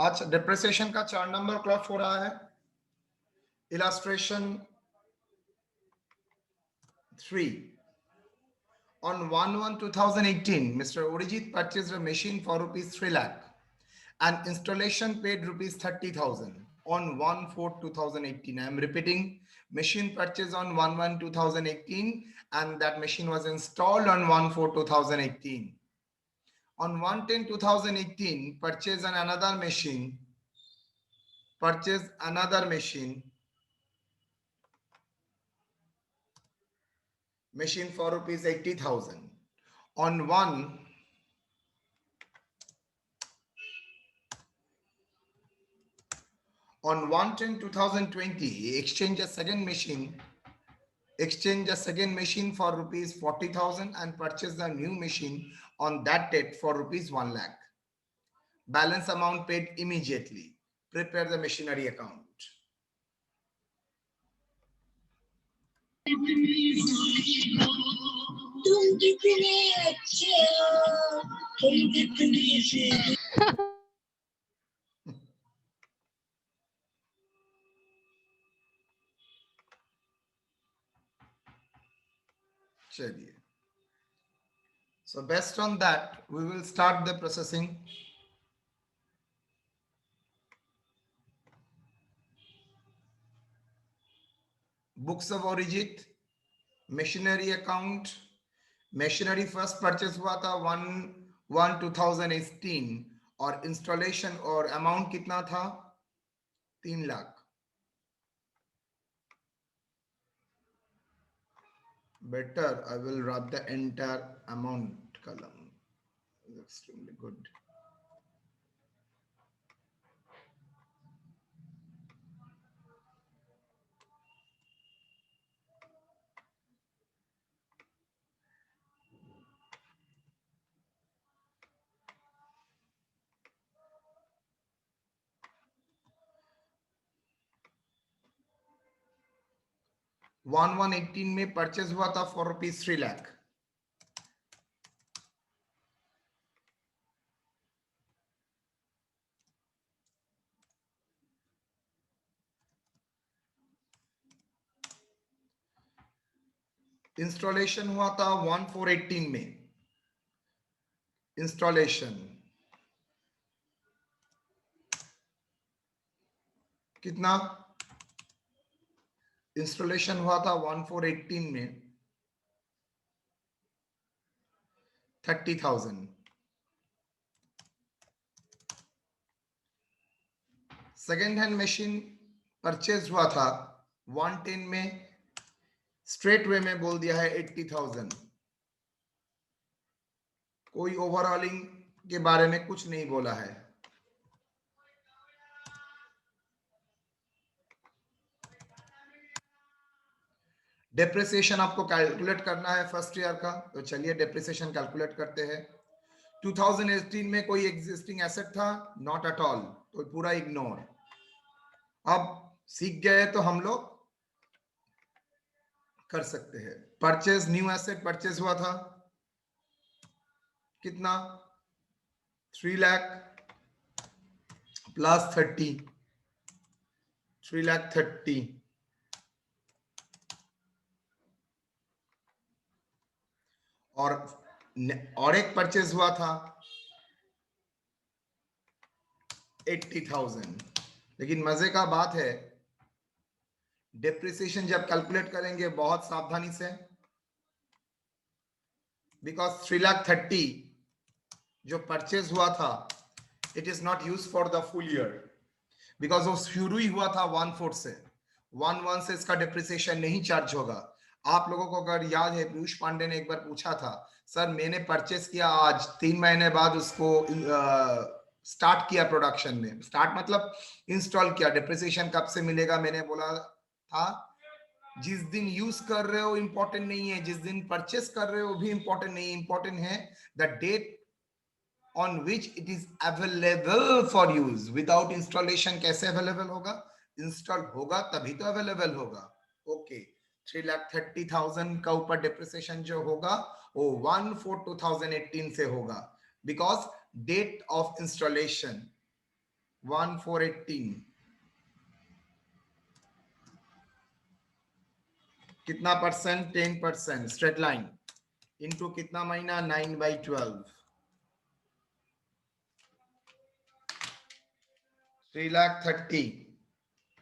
आज डिप्रिसिएशन का 4 number clot हो रहा है। Illustration 3 on 1/1/2018 Mr. Orijit purchased a machine for rupees 3 lakh and installation paid rupees 30,000 on 1/4/2018. I am repeating, machine purchase on 1/1/2018 and that machine was installed on 1/4/2018. On 1/10/2018 purchase another machine for rupees 80,000. On 1/10/2020 exchange a second machine for rupees 40,000 and purchase the new machine on that date for rupees 1 lakh. Balance amount paid immediately. Prepare the machinery account. तुम कितने अच्छे हो, तुम कितनी सी चलिए, so based on that we will start the processing. Books of Origin, machinery account. Machinery first purchase हुआ था 1/1/2018 और installation और amount कितना था 3 lakh. Better I will write the entire amount column. Extremely good. One 1/1/18 में परचेज हुआ था for rupees 3 lakh. Installation हुआ था 1/4/18 में. इंस्टॉलेशन कितना? इंस्टॉलेशन हुआ था 1/4/18 में 30,000. सेकेंड हैंड मशीन परचेज हुआ था 1/10 में. स्ट्रेट वे में बोल दिया है 80,000. कोई ओवरऑलिंग के बारे में कुछ नहीं बोला है. डेप्रिसिएशन आपको कैलकुलेट करना है फर्स्ट ईयर का, तो चलिए डेप्रिसिएशन कैलकुलेट करते हैं. 2018 में कोई एग्जिस्टिंग एसेट था? नॉट एट ऑल, तो पूरा इग्नोर. अब सीख गए तो हम लोग कर सकते हैं. परचेज न्यू एसेट परचेज हुआ था कितना? 3 लाख प्लस 30, 3,30,000. और एक परचेज हुआ था 80,000. लेकिन मजे का बात है, डेप्रिसिएशन जब कैलकुलेट करेंगे बहुत सावधानी से, बिकॉज 3,30,000 जो परचेज हुआ था it is not use for the full year, because वो शुरू ही हुआ था 1/4 से. 1/1 से इसका डेप्रिसिएशन नहीं चार्ज होगा. आप लोगों को अगर याद है, पीयूष पांडे ने एक बार पूछा था, सर मैंने परचेस किया आज, 3 महीने बाद उसको स्टार्ट किया प्रोडक्शन में. स्टार्ट मतलब इंस्टॉल किया, डेप्रिसिएशन कब से मिलेगा? मैंने बोला था जिस दिन यूज कर रहे हो इंपॉर्टेंट नहीं है, जिस दिन परचेस कर रहे हो भी इंपॉर्टेंट नहीं है. इंपॉर्टेंट है the date on which it is available for use. Without installation कैसे available होगा? इंस्टॉल होगा तभी तो अवेलेबल होगा. ओके, 3,30,000 का ऊपर डिप्रिसिएशन जो होगा वो 1/4/2018 से होगा, बिकॉज डेट ऑफ इंस्टॉलेशन 1418 कितना परसेंट? 10%। स्ट्रेट लाइन इनटू कितना महीना? 9/12। 3,30,000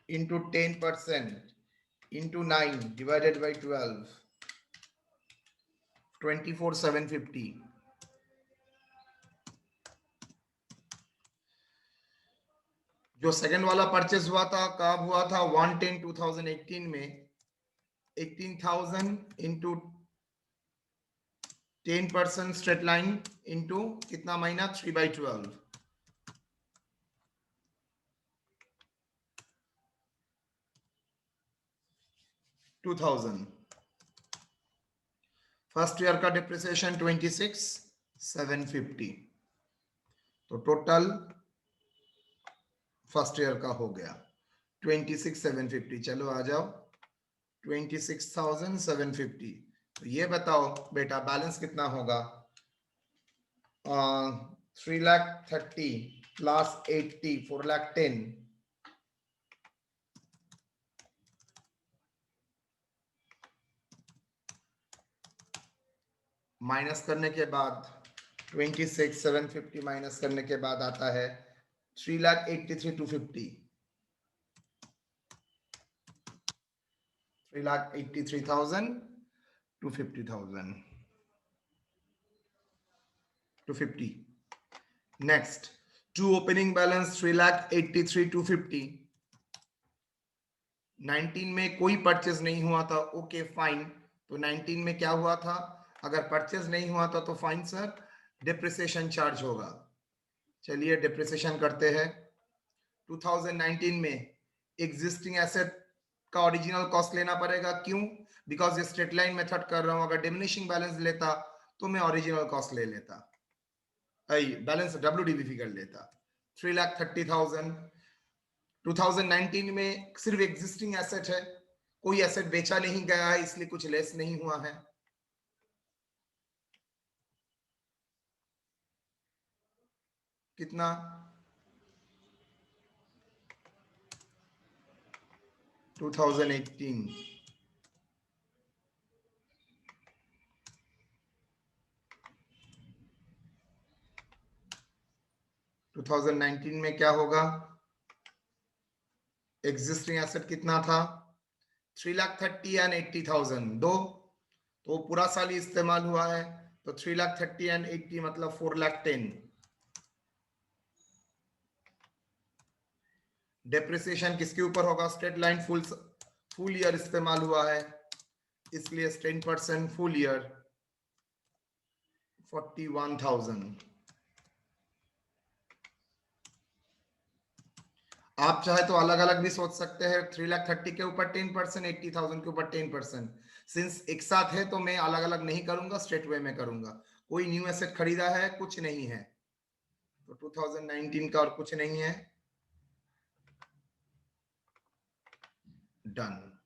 into 10% into 9 divided by 12, 24,750। जो सेकंड वाला परचेस हुआ था कब हुआ था? 1/10/2018 में। 18,000 into 10% स्ट्रेट लाइन into कितना महीना? 3/12। 2,000। फर्स्ट ईयर का डिप्रिसिएशन 26,750। तो टोटल फर्स्ट ईयर का हो गया 26,750। चलो आ जाओ 26,750। तो ये बताओ बेटा बैलेंस कितना होगा? 3,30,000 प्लस 80 4,10,000 माइनस करने के बाद 26,750 माइनस करने के बाद आता है 3,83,250। 3,83,000 250,000 250। Next to opening balance 3,83,250। 19 में कोई परचेज नहीं हुआ था, ओके फाइन। तो 19 में क्या हुआ था? अगर परचेज नहीं हुआ था तो फाइन सर, डिप्रिसिएशन चार्ज होगा। चलिए डिप्रिसिएशन करते हैं। 2019 में एग्जिस्टिंग एसेट का ओरिजिनल कॉस्ट लेना पड़ेगा। क्यों? बिकॉज ये स्ट्रेट लाइन मेथड कर रहा हूं। अगर डिमिनिशिंग बैलेंस लेता तो मैं ओरिजिनल कॉस्ट ले लेता, बैलेंस WDV कर लेता। 3,30,000। 2019 में सिर्फ एग्जिस्टिंग एसेट है, कोई एसेट बेचा नहीं गया है, इसलिए कुछ लेस नहीं हुआ है। कितना? 2018 2019 में क्या होगा? एग्जिस्टिंग एसेट कितना था? 3,30,000 एंड 80,000 दो, तो पूरा साल ही इस्तेमाल हुआ है। तो 3,30,000 एंड 80 मतलब 4,10,000। डेप्रिसिएशन किसके ऊपर होगा? स्ट्रेट लाइन फुल ईयर इस्तेमाल हुआ है, इसलिए 10% फुल ईयर 41,000। आप चाहे तो अलग अलग भी सोच सकते हैं। 3,30,000 के ऊपर 10%, 80,000 के ऊपर 10%। सिंस एक साथ है तो मैं अलग अलग नहीं करूंगा, स्ट्रेट वे में करूंगा। कोई न्यू एसेट खरीदा है? कुछ नहीं है, तो 2019 का और कुछ नहीं है। डन।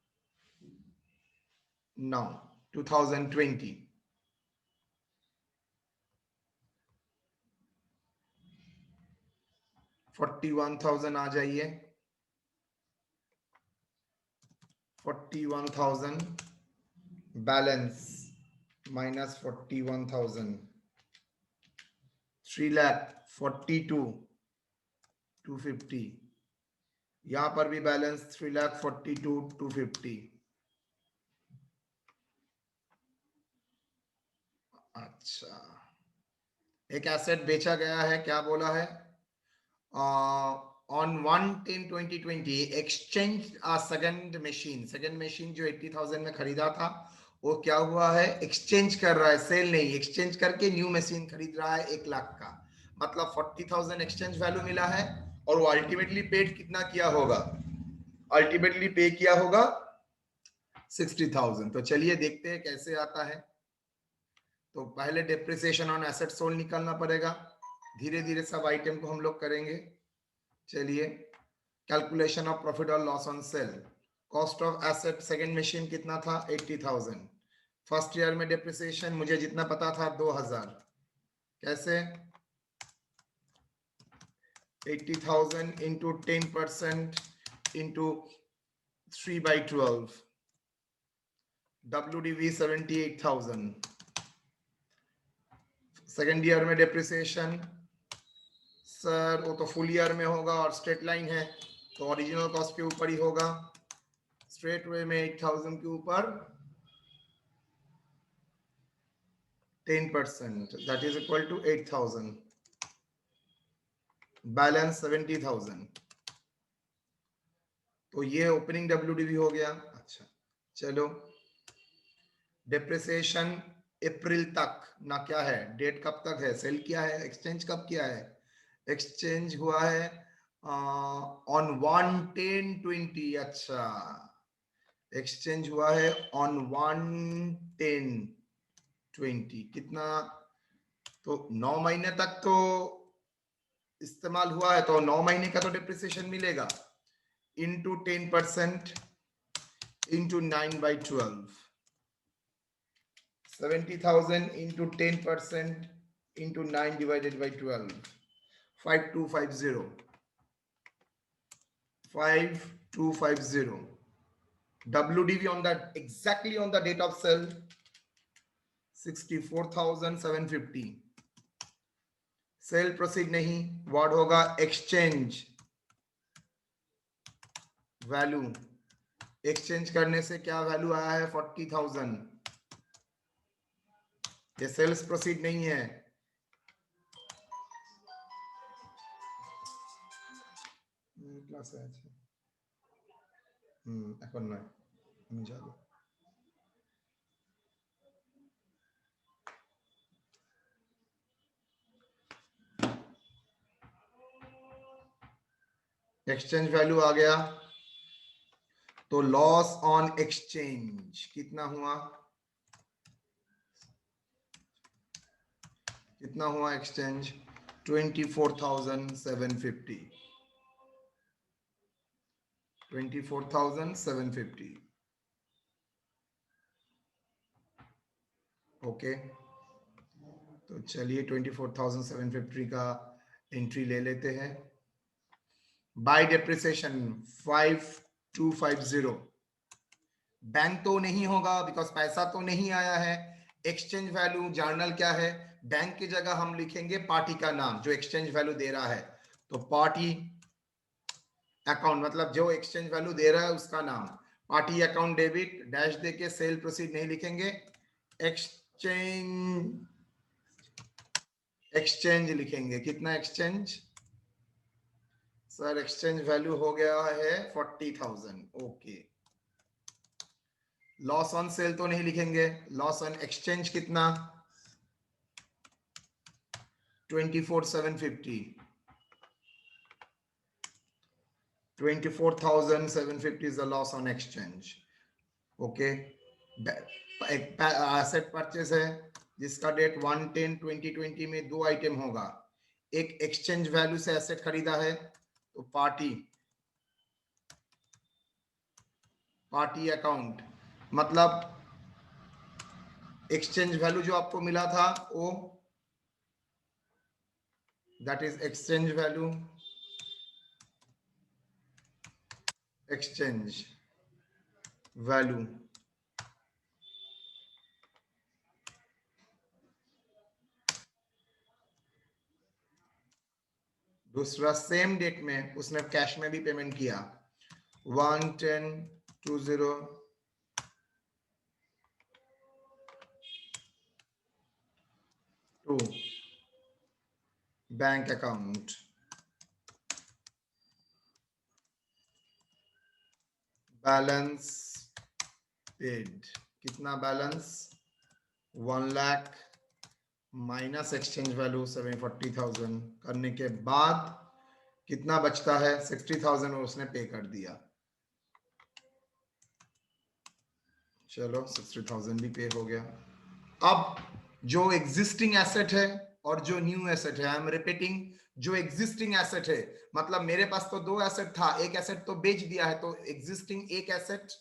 नाउ 2020 41,000 आ जाइए। 41,000 बैलेंस माइनस 41,000 3,42,250। यहां पर भी बैलेंस 3,42,250। अच्छा, एक एसेट बेचा गया है, क्या बोला है? On 1/10/2020 exchange second machine. Second machine जो 80,000 में खरीदा था वो क्या हुआ है? एक्सचेंज कर रहा है, सेल नहीं, एक्सचेंज करके न्यू मशीन खरीद रहा है 1 लाख का। मतलब 40,000 एक्सचेंज वैल्यू मिला है और वो अल्टीमेटली पेड कितना किया होगा? अल्टीमेटली पे किया होगा 60,000। तो चलिए देखते हैं कैसे आता है। तो पहले डेप्रिसिएशन ऑन एसेट सोल्ड निकालना पड़ेगा, धीरे धीरे सब आइटम को हम लोग करेंगे। चलिए कैलकुलेशन ऑफ प्रॉफिट और loss on sale. Cost of asset second machine कितना था? 80,000। फर्स्ट ईयर में डेप्रिसिएशन मुझे जितना पता था 2,000। कैसे? 80,000 into 10% into 3 by 12. WDV 78,000. Second year में डिप्रिसिएशन सर वो तो फुल ईयर में होगा और स्ट्रेट लाइन है तो ओरिजिनल कॉस्ट के ऊपर ही होगा. स्ट्रेट वे में 8,000 के ऊपर 10%, that is equal to 8,000. Balance 70,000. तो ये ओपनिंग WDV हो गया. अच्छा चलो, डिप्रिसिएशन अप्रैल तक ना क्या है, डेट कब तक है, सेल किया है, एक्सचेंज कब किया है, एक्सचेंज हुआ है ऑन 1/10/20. अच्छा, एक्सचेंज हुआ है ऑन 1/10/20. कितना, तो 9 महीने तक तो इस्तेमाल हुआ है तो 9 महीने का तो डिप्रिसिएशन मिलेगा. Into 10% into 9/12. 70,000 into 10% into 9 divided by 12. 5250. 5250. WDV on that, exactly on the date of sale, 64,750. Cell proceed नहीं, वर्ड होगा एक्सचेंज वैल्यू. एक्सचेंज करने से क्या वैल्यू आया है 40,000. ये सेल्स प्रोसीड नहीं है. ক্লাস আছে এখন নয়, আমি যাব. एक्सचेंज वैल्यू आ गया तो लॉस ऑन एक्सचेंज कितना हुआ, कितना हुआ एक्सचेंज 24,750. 24,750. ओके, तो चलिए 24,750 का एंट्री ले लेते हैं. Bye depreciation 5250. बैंक तो नहीं होगा बिकॉज पैसा तो नहीं आया है. एक्सचेंज वैल्यू जर्नल क्या है, बैंक की जगह हम लिखेंगे पार्टी का नाम जो एक्सचेंज वैल्यू दे रहा है. तो पार्टी अकाउंट मतलब जो एक्सचेंज वैल्यू दे रहा है उसका नाम. पार्टी अकाउंट डेबिट डैश देके सेल प्रोसीड नहीं लिखेंगे, एक्सचेंज लिखेंगे. कितना एक्सचेंज सर, एक्सचेंज वैल्यू हो गया है 40,000. ओके, लॉस ऑन सेल तो नहीं लिखेंगे, लॉस ऑन एक्सचेंज कितना 24,750. 24,750 is the loss on exchange. Okay, asset purchase है जिसका डेट 1/10/2020 में दो आइटम होगा. एक एक्सचेंज वैल्यू से एसेट खरीदा है तो पार्टी अकाउंट मतलब एक्सचेंज वैल्यू जो आपको मिला था वो that is exchange value. Exchange value दूसरा सेम डेट में उसने कैश में भी पेमेंट किया 1/10/20 to bank account. Balance paid कितना balance 1 lakh minus exchange value 740,000 करने के बाद कितना बचता है 60,000 उसने पे कर दिया. चलो 60,000 भी पे हो गया. अब जो एग्जिस्टिंग एसेट है और जो न्यू एसेट है, आई एम रिपीटिंग, जो एग्जिस्टिंग एसेट है मतलब मेरे पास तो दो एसेट था, एक एसेट तो बेच दिया है, तो एग्जिस्टिंग एक एसेट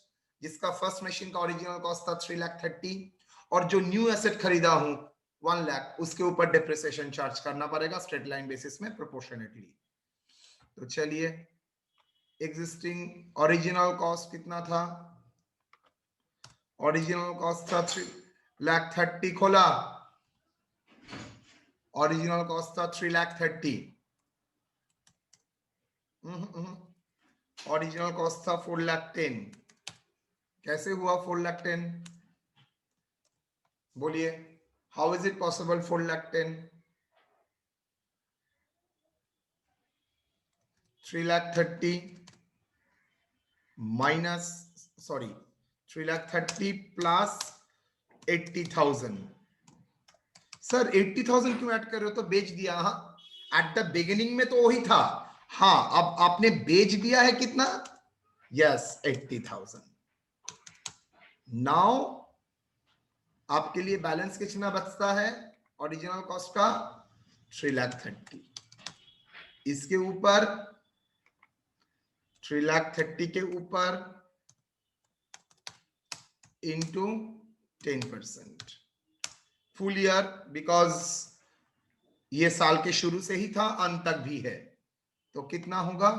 जिसका फर्स्ट मशीन का ओरिजिनल कॉस्ट था 3,30,000 और जो न्यू एसेट खरीदा हूं 1 लाख, उसके ऊपर डिप्रिसिएशन चार्ज करना पड़ेगा स्ट्रेट लाइन बेसिस में प्रोपोर्शनेटली. तो चलिए, एग्जिस्टिंग ओरिजिनल कॉस्ट कितना था? ओरिजिनल कॉस्ट था 3,30,000 खोला, ओरिजिनल कॉस्ट था 3,30,000। ओरिजिनल कॉस्ट था 4,10,000। कैसे हुआ 4,10,000? बोलिए, how is it possible 4,10,000? 3,30,000 minus, sorry 3,30,000 plus 80,000। Sir 80,000 क्यों ऐड कर रहे हो? तो बेच दिया। हाँ, एट द बिगिनिंग में तो वही था। हाँ, अब आपने बेच दिया है कितना? यस, 80,000। नाउ आपके लिए बैलेंस कितना बचता है ओरिजिनल कॉस्ट का? 3,30,000। इसके ऊपर 3,30,000 के ऊपर इंटू 10%, फुल ईयर, बिकॉज ये साल के शुरू से ही था, अंत तक भी है। तो कितना होगा?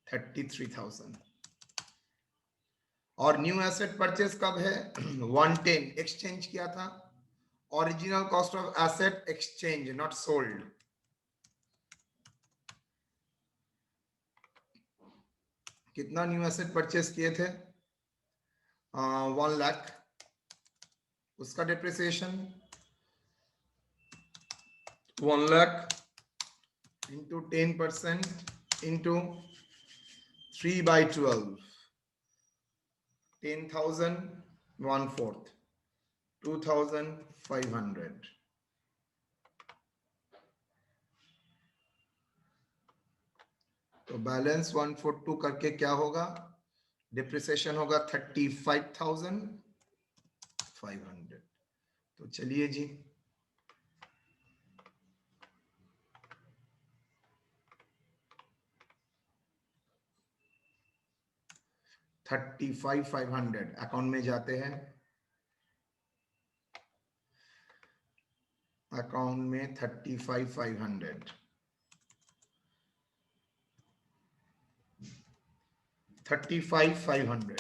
33,000। और न्यू एसेट परचेज कब है? 110 एक्सचेंज किया था। Original cost of asset exchange, not sold. कितना न्यू एसेट परचेज किए थे? 1 लाख। उसका डिप्रिसिएशन 1 लाख इंटू 10% इंटू 3/12, 10,000, 1/4, 2,500। तो बैलेंस 142 करके क्या होगा? डिप्रिसिएशन होगा 35,500। तो चलिए जी, $35,500 अकाउंट में जाते हैं। अकाउंट में 35,500, 35,500।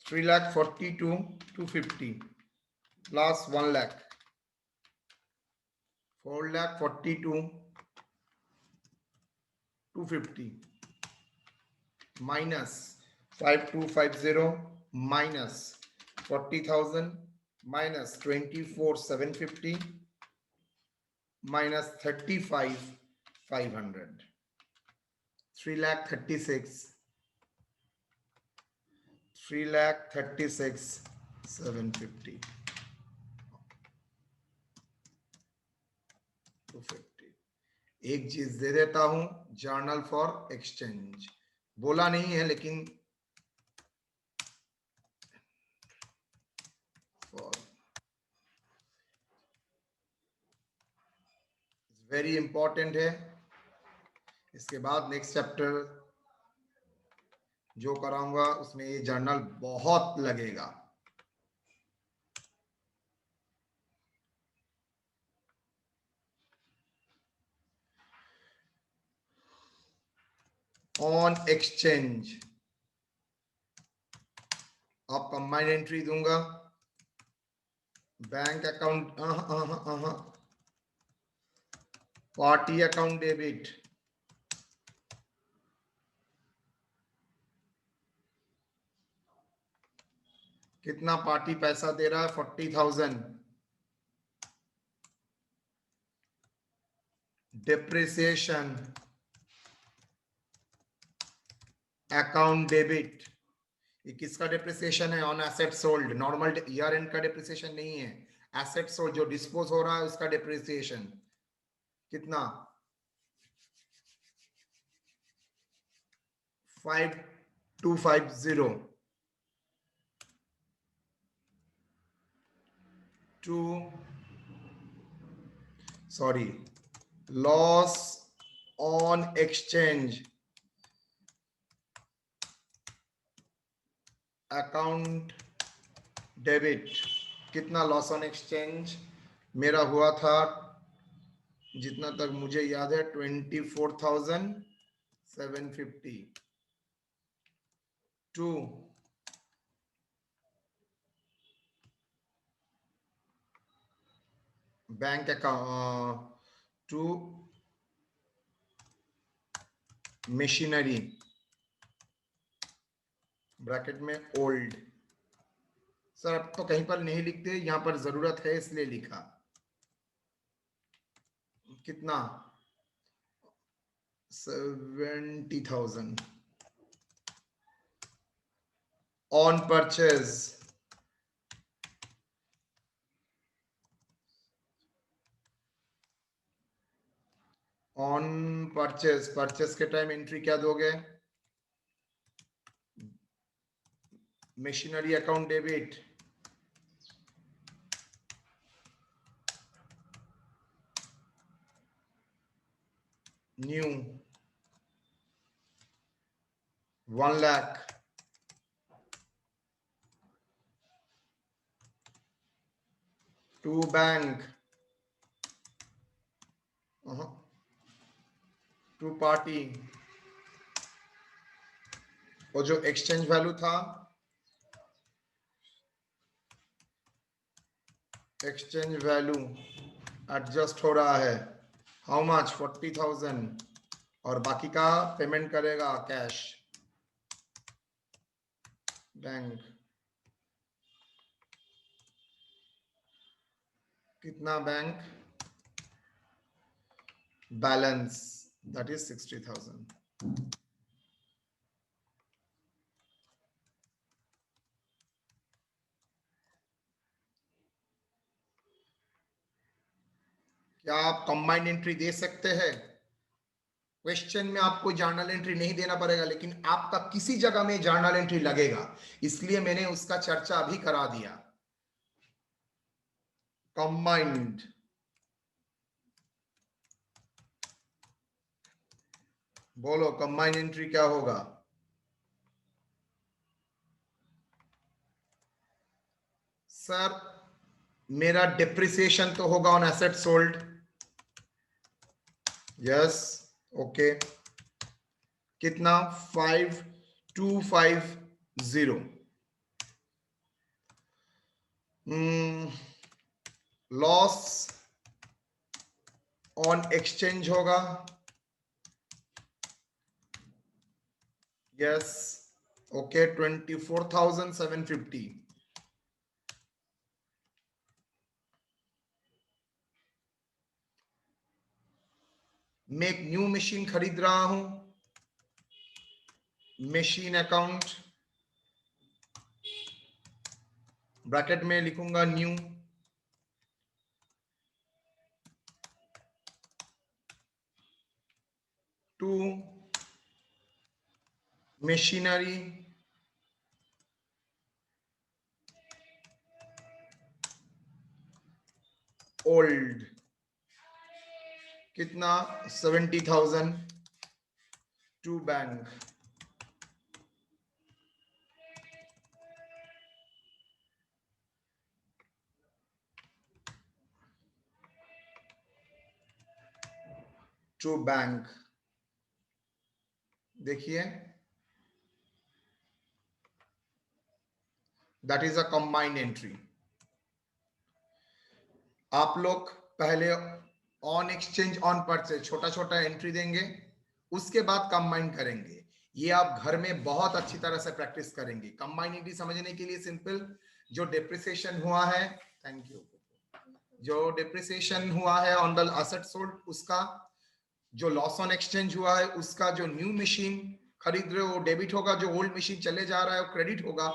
3,42,250 plus 1 lakh, 4,42,250 minus 5,250 minus 40,000 minus 24,750 minus 35,500, 3,36,750, 250। एक चीज दे देता हूं, जर्नल फॉर एक्सचेंज। बोला नहीं है लेकिन वेरी इंपॉर्टेंट है। इसके बाद नेक्स्ट चैप्टर जो कराऊंगा उसमें ये जर्नल बहुत लगेगा। ऑन एक्सचेंज अब कंबाइंड एंट्री दूंगा। Bank account, party account debit, कितना पार्टी पैसा दे रहा है? 40,000। डिप्रिसिएशन अकाउंट डेबिट, ये किसका डिप्रिसिएशन है? On asset sold. Normal year and का डिप्रिसिएशन नहीं है, एसेट सोल्ड जो डिस्पोज हो रहा है उसका डिप्रिसिएशन। कितना? 5,250 to, sorry, loss on exchange account debit कितना लॉस ऑन एक्सचेंज मेरा हुआ था, जितना तक मुझे याद है 24,750 to bank account to machinery bracket में ओल्ड। सर अब तो कहीं पर नहीं लिखते, यहां पर जरूरत है इसलिए लिखा। कितना 70,000 on purchase, on purchase, purchase के टाइम एंट्री क्या दोगे, machinery account debit, new 1 lakh, to bank, to party, और जो एक्सचेंज वैल्यू था, एक्सचेंज वैल्यू एडजस्ट हो रहा है, हाउ मच 40,000, और बाकी का पेमेंट करेगा कैश बैंक। कितना बैंक बैलेंस, दैट इज 60,000। क्या आप कंबाइंड एंट्री दे सकते हैं? क्वेश्चन में आपको जर्नल एंट्री नहीं देना पड़ेगा, लेकिन आपका किसी जगह में जर्नल एंट्री लगेगा, इसलिए मैंने उसका चर्चा अभी करा दिया। कंबाइंड बोलो, कंबाइंड एंट्री क्या होगा? सर मेरा डिप्रिसिएशन तो होगा on asset sold, yes okay. कितना 5250, लॉस ऑन एक्सचेंज होगा, यस ओके 24,750। मैं एक न्यू मशीन खरीद रहा हूं, मशीन अकाउंट ब्रैकेट में लिखूंगा न्यू, टू मशीनरी ओल्ड, कितना 70,000, टू बैंक, टू बैंक। देखिए that is a combined entry. आप लोग पहले ऑन एक्सचेंज ऑन परचेज छोटा छोटा एंट्री देंगे, उसके बाद कंबाइन करेंगे। ये आप घर में बहुत अच्छी तरह से प्रैक्टिस करेंगे। कंबाइन एंट्री समझने के लिए सिंपल, जो डिप्रिसिएशन हुआ है, थैंक यू, जो डिप्रिसिएशन हुआ है ऑन द एसेट सोल्ड, उसका जो लॉस ऑन एक्सचेंज हुआ है उसका, जो न्यू मशीन खरीद रहे हो वो डेबिट होगा, जो ओल्ड मशीन चले जा रहा है वो क्रेडिट होगा,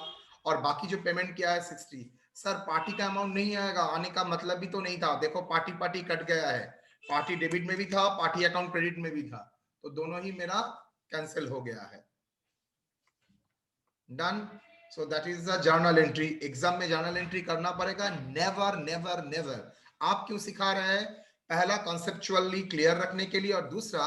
और बाकी जो पेमेंट किया है 60। सर पार्टी का अमाउंट नहीं आएगा, आने का मतलब भी तो नहीं था। देखो पार्टी पार्टी कट गया है, पार्टी डेबिट में भी था, पार्टी अकाउंट क्रेडिट में भी था, तो दोनों ही मेरा कैंसिल हो गया है। Done. So that is the journal entry. Exam में जर्नल एंट्री करना पड़ेगा, नेवर नेवर नेवर। आप क्यों सिखा रहे हैं? पहला कॉन्सेप्चुअली क्लियर रखने के लिए, और दूसरा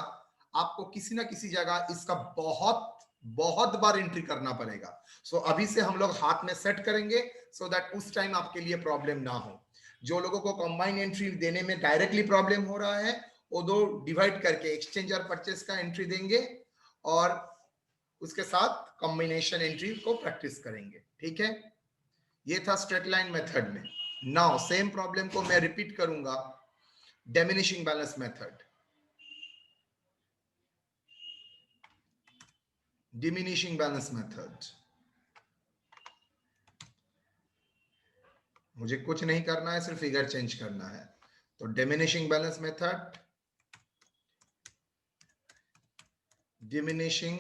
आपको किसी ना किसी जगह इसका बहुत बहुत बार एंट्री करना पड़ेगा। सो अभी से हम लोग हाथ में सेट करेंगे सो दैट उस टाइम आपके लिए प्रॉब्लम ना हो। जो लोगों को कंबाइन एंट्री देने में डायरेक्टली प्रॉब्लम हो रहा है वो दो डिवाइड करके एक्सचेंज और परचेस का एंट्री देंगे और उसके साथ कॉम्बिनेशन एंट्री को प्रैक्टिस करेंगे। ठीक है, ये था स्ट्रेट लाइन मेथड में। नाउ सेम प्रॉब्लम को मैं रिपीट करूंगा diminishing balance method. Diminishing balance method, मुझे कुछ नहीं करना है, सिर्फ फिगर चेंज करना है। तो diminishing balance method, diminishing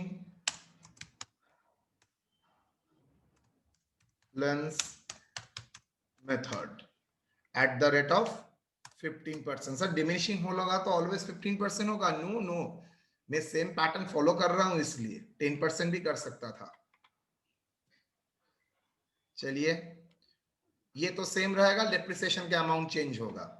balance method at the rate of 15%। Sir diminishing होगा तो ऑलवेज 15% होगा? नो नो, मैं सेम पैटर्न फॉलो कर रहा हूं इसलिए 10% भी कर सकता था। चलिए, ये तो सेम रहेगा, डेप्रिसिएशन का अमाउंट चेंज होगा।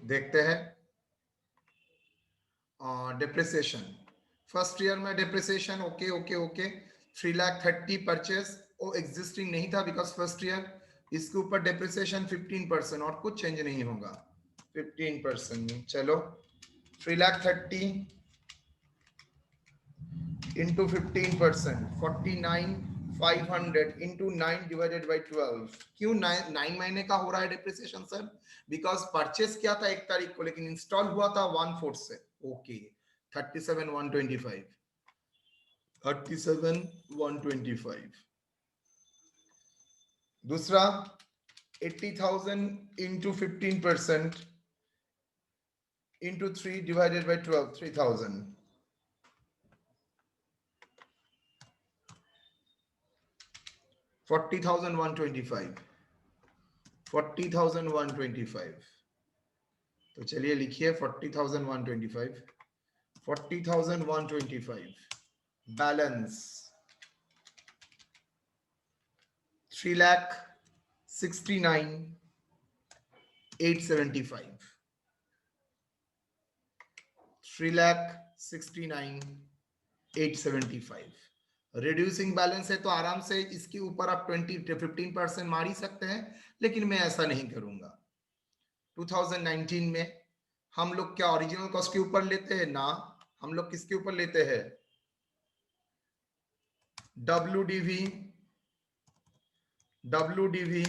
देखते हैं डिप्रिसिएशन। फर्स्ट ईयर में depreciation okay okay okay 3,30,000 purchase वो एग्जिस्टिंग नहीं था बिकॉज फर्स्ट ईयर। इसके ऊपर डिप्रिसिएशन 15% और कुछ चेंज नहीं होगा 15%। चलो 3,30,000 into 15%, 49,500 into 9 divided by 12। क्यों 9 महीने का हो रहा है डिप्रिसिएशन सर? बिकॉज परचेस किया था 1 तारीख को लेकिन इंस्टॉल हुआ था 1/4 से। ओके 37,125, 37,125। दूसरा 80,000 into 15% into 3 divided by 12, 3,000। 40,125, 40,125। तो चलिए लिखिए 40,125, 40,125 बैलेंस 3,69,875, 3,69,875। रिड्यूसिंग बैलेंस है तो आराम से इसके ऊपर आप 15% मार ही सकते हैं, लेकिन मैं ऐसा नहीं करूंगा। 2019 में हम लोग क्या ओरिजिनल कॉस्ट के ऊपर लेते हैं ना, हम लोग किसके ऊपर लेते हैं? WDV, WDV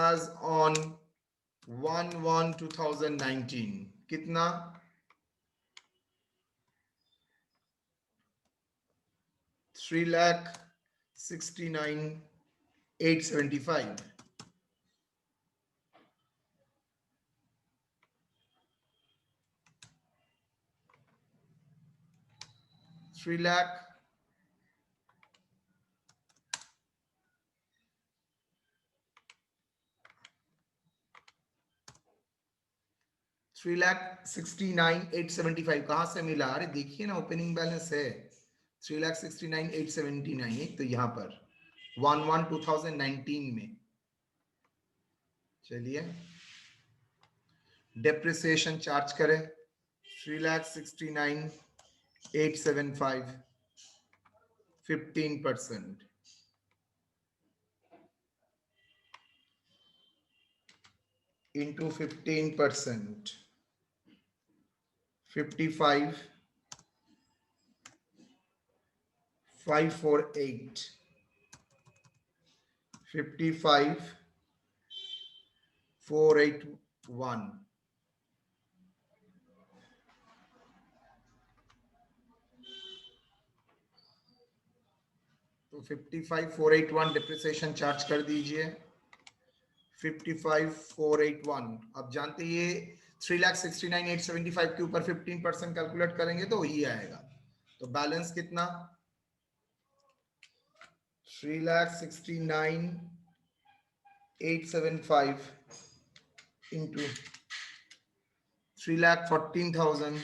as on 1/1/2019 कितना? 3,69,875। 3 lakh 3,69,875 कहां से मिला? अरे देखिए ना, ओपनिंग बैलेंस है 3,69,879। एक तो यहां पर 1/1/2019 में। चलिए डेप्रिसिएशन चार्ज करें 3,69,875, 15% into 15%, 55,548, 55,481। तो 55,481 डिप्रिसिएशन चार्ज कर दीजिए 55,481। अब जानते ये 3,69,875 के ऊपर 15% कैलकुलेट करेंगे तो वही आएगा। तो बैलेंस कितना? 3,69,875 into 3,14,000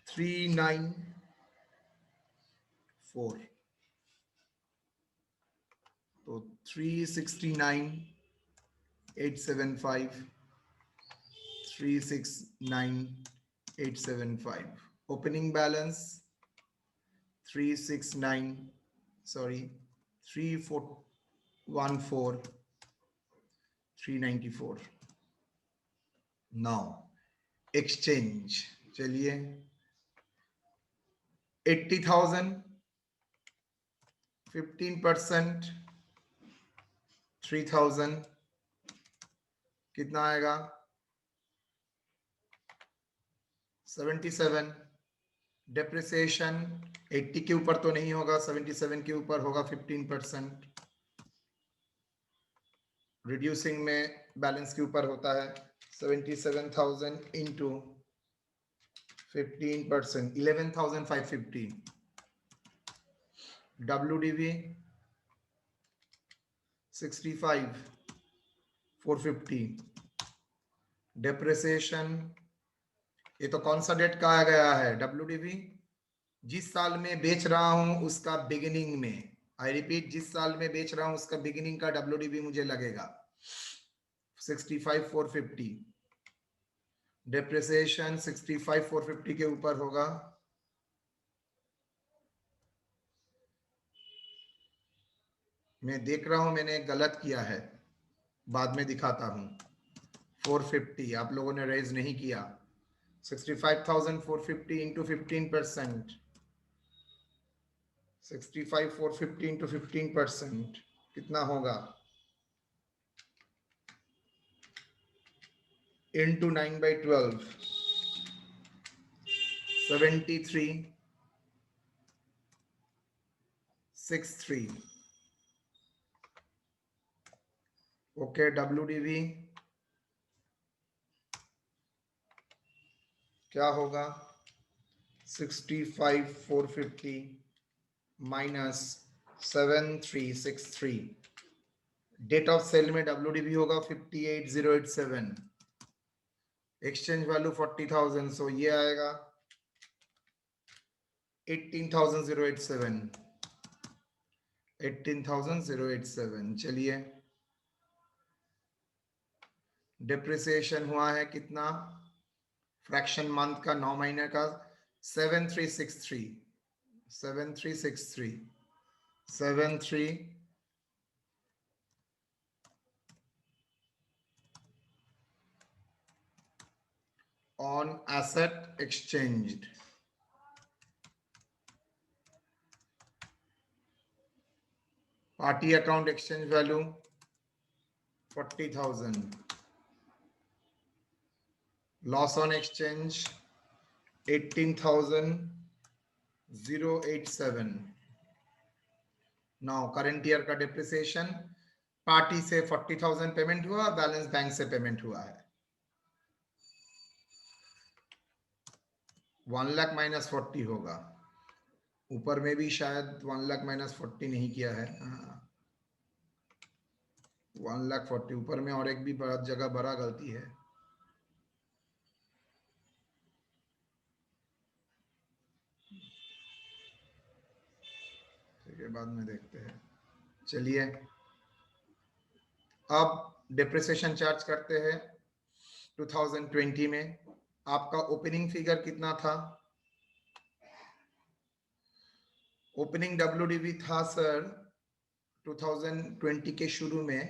394, तो 369,875, 369,875. Opening balance 369, sorry, 3414, 394. Now exchange, चलिए 80,000, 15%, 3,000 कितना आएगा? 77. डेप्रिसिएशन 80 के ऊपर तो नहीं होगा, 77 के ऊपर होगा 15%. रिड्यूसिंग में बैलेंस के ऊपर होता है 77,000 इंटू 15%, 11,550. WDV 65,450. डेप्रिसिएशन, ये तो कौन सा डेट कहा गया है? WDV जिस साल में बेच रहा हूं उसका बिगिनिंग में, आई रिपीट, जिस साल में बेच रहा हूं उसका बिगिनिंग का WDV मुझे लगेगा 65,450. डेप्रिसिएशन 65,450 के ऊपर होगा. मैं देख रहा हूं मैंने गलत किया है, बाद में दिखाता हूं. 450 आप लोगों ने रेज नहीं किया. 65,450 इंटू 15%, 65,450 इंटू 15% कितना होगा? इंटू 9/12, 73,63. ओके, WDV क्या होगा? 65,450 माइनस 7363. डेट ऑफ सेल में WDV होगा 58,087. एक्सचेंज वैल्यू 40,000, सो ये आएगा 18,087. 18,087. चलिए, डिप्रिसिएशन हुआ है कितना? फ्रैक्शन मंथ का 9 महीने का 7363. 7363, 73 on asset exchanged. Party account exchange value 40,000. Loss on exchange 18,087. Now current year का depreciation, पार्टी से 40,000 पेमेंट हुआ, बैलेंस बैंक से पेमेंट हुआ है 1 लाख माइनस 40 होगा. ऊपर में भी शायद 1 लाख माइनस 40 नहीं किया है. 1 लाख 40 ऊपर में, और एक भी बड़ा जगह बड़ा गलती है. ठीक है, बाद में देखते हैं. चलिए, अब डिप्रिसिएशन चार्ज करते हैं. 2020 में आपका ओपनिंग फिगर कितना था? ओपनिंग WDV था सर 2020 के शुरू में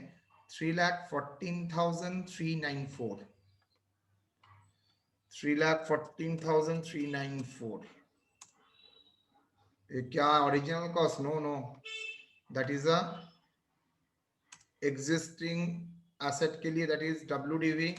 3,14,394. 3,14,394. ये क्या original cost? No no, that is a existing asset के लिए, that is WDV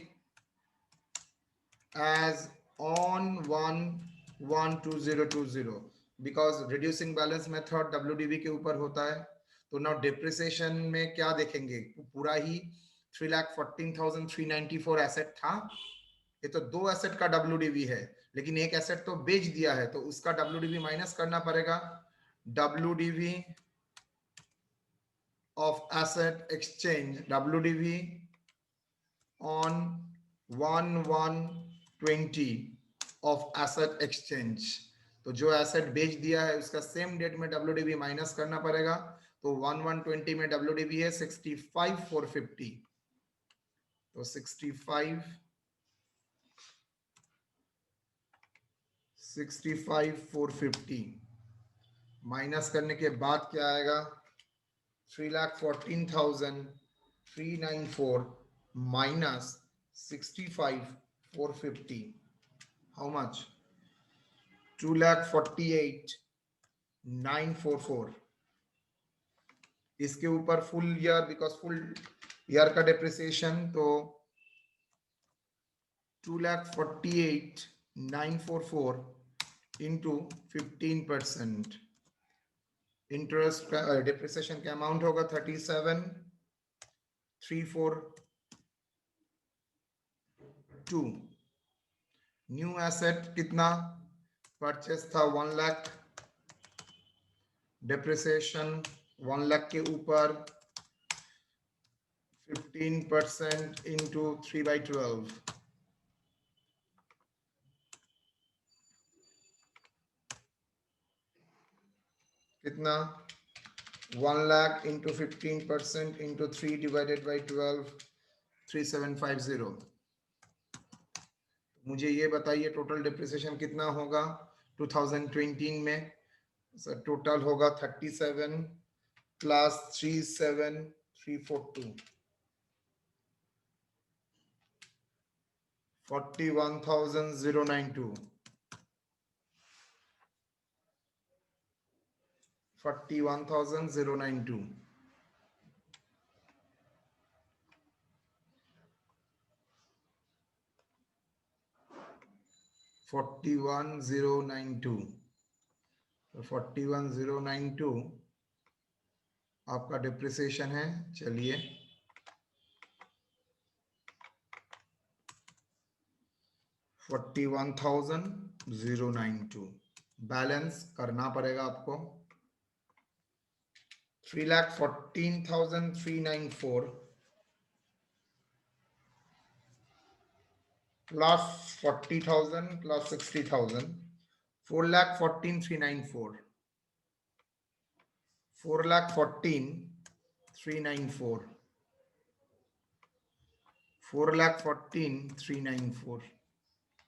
as on 1/1/2020, because reducing balance method WDV के ऊपर होता है. तो नाउ डिप्रिसिएशन में क्या देखेंगे? पूरा ही 3,14,394 एसेट था. ये तो दो एसेट का WDV है, लेकिन एक एसेट तो बेच दिया है, तो उसका WDV माइनस करना पड़ेगा. WDV of asset exchange, WDV on 1/1/20 of asset exchange. तो जो एसेट बेच दिया है उसका सेम डेट में WDV माइनस करना पड़ेगा। तो 1120 में WDV है 65,450। तो 65,450 माइनस करने के बाद क्या आएगा? 3,14,394 minus 65,450. How much? 2,48,944. इसके ऊपर full year, because full year का डेप्रिसिएशन, तो 2,48,944 इंटू 15%। इंटरेस्ट डेप्रिसिएशन का अमाउंट होगा 37,342। न्यू एसेट कितना परचेस था? 1 लाख। डेप्रिसिएशन 1 लाख के ऊपर 15% इंटू 3/12, कितना? 1 lakh into 15% into 3 divided by 12, 3750। मुझे ये बताइए टोटल डिप्रिसिएशन कितना होगा 2020 में? सर टोटल होगा 37 प्लस 37,342, 41,092, 41,092। 41,092, 41,092 आपका डिप्रिसिएशन है। चलिए 41,092 बैलेंस करना पड़ेगा आपको। 3,14,394 plus 40,000 plus 60,000, 4,14,394, 4,14,394, 4,14,394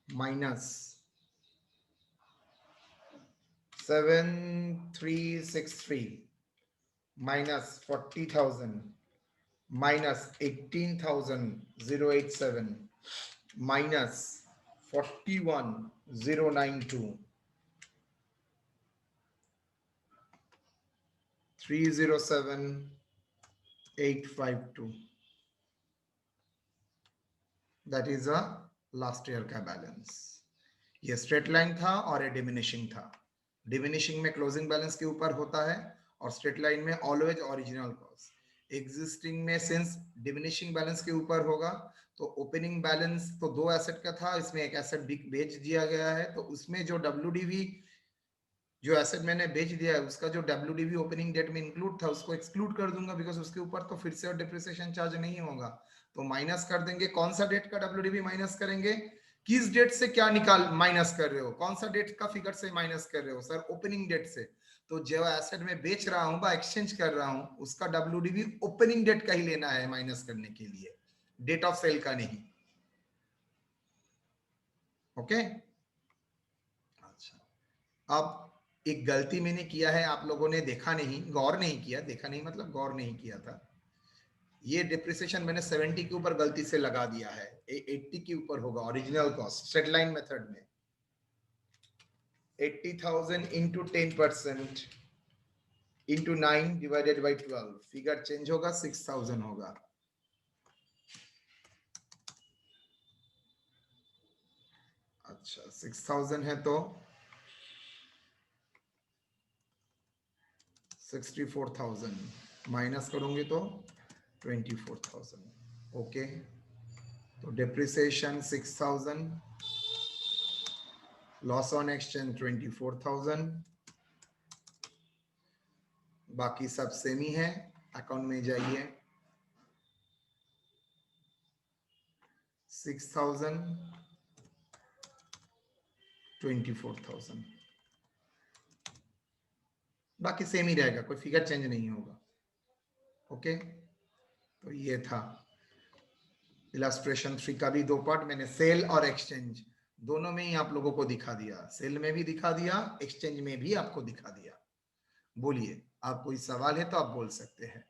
minus 7,363 minus 40,000 minus 18,087 minus 41,092, 307,852। That is a last year का बैलेंस। ये स्ट्रेट लाइन था और ये डिमिनिशिंग था। डिमिनिशिंग में क्लोजिंग बैलेंस के ऊपर होता है और स्ट्रेट लाइन में ऑलवेज ओरिजिनल कॉस्ट। एग्जिस्टिंग में सिंस डिमिनिशिंग बैलेंस के ऊपर होगा तो ओपनिंग बैलेंस तो 2 एसेट का था, इसमें एक एसेट बेच दिया गया है, तो उसमें जो WDV जो एसेट मैंने बेच दिया है उसका जो WDV ओपनिंग डेट में इंक्लूड था उसको एक्सक्लूड कर दूंगा, बिकॉज उसके ऊपर तो फिर से और डिप्रिसिएशन चार्ज नहीं होगा। तो माइनस कर देंगे। कौन सा डेट का WDV माइनस करेंगे? किस डेट से क्या निकाल माइनस कर रहे हो? कौन सा डेट का फिगर से माइनस कर रहे हो? सर ओपनिंग डेट से। तो जो एसेट में बेच रहा हूं बा एक्सचेंज कर रहा हूं उसका WDV ओपनिंग डेट का ही लेना है माइनस करने के लिए, डेट ऑफ सेल का नहीं। ओके। अच्छा, अब एक गलती मैंने किया है, आप लोगों ने देखा नहीं, गौर नहीं किया, देखा नहीं मतलब गौर नहीं किया था। ये डिप्रिसिएशन मैंने 70 के ऊपर गलती से लगा दिया है, 80 के ऊपर होगा original cost straight line method में। 80,000 into 10% into 9 divided by 12, figure change होगा, 6,000 होगा। अच्छा 6,000 है तो 64,000 माइनस करोगे तो 24,000। ओके, तो डिप्रिसिएशन 6,000, लॉस ऑन एक्सचेंज 24,000, बाकी सब सेम ही है। अकाउंट में जाइए, 6,000 24,000। बाकी सेम ही रहेगा, कोई फिगर चेंज नहीं होगा। ओके, तो ये था इलस्ट्रेशन 3 का भी 2 पार्ट। मैंने सेल और एक्सचेंज दोनों में ही आप लोगों को दिखा दिया, सेल में भी दिखा दिया, एक्सचेंज में भी आपको दिखा दिया। बोलिए, आप कोई सवाल है तो आप बोल सकते हैं।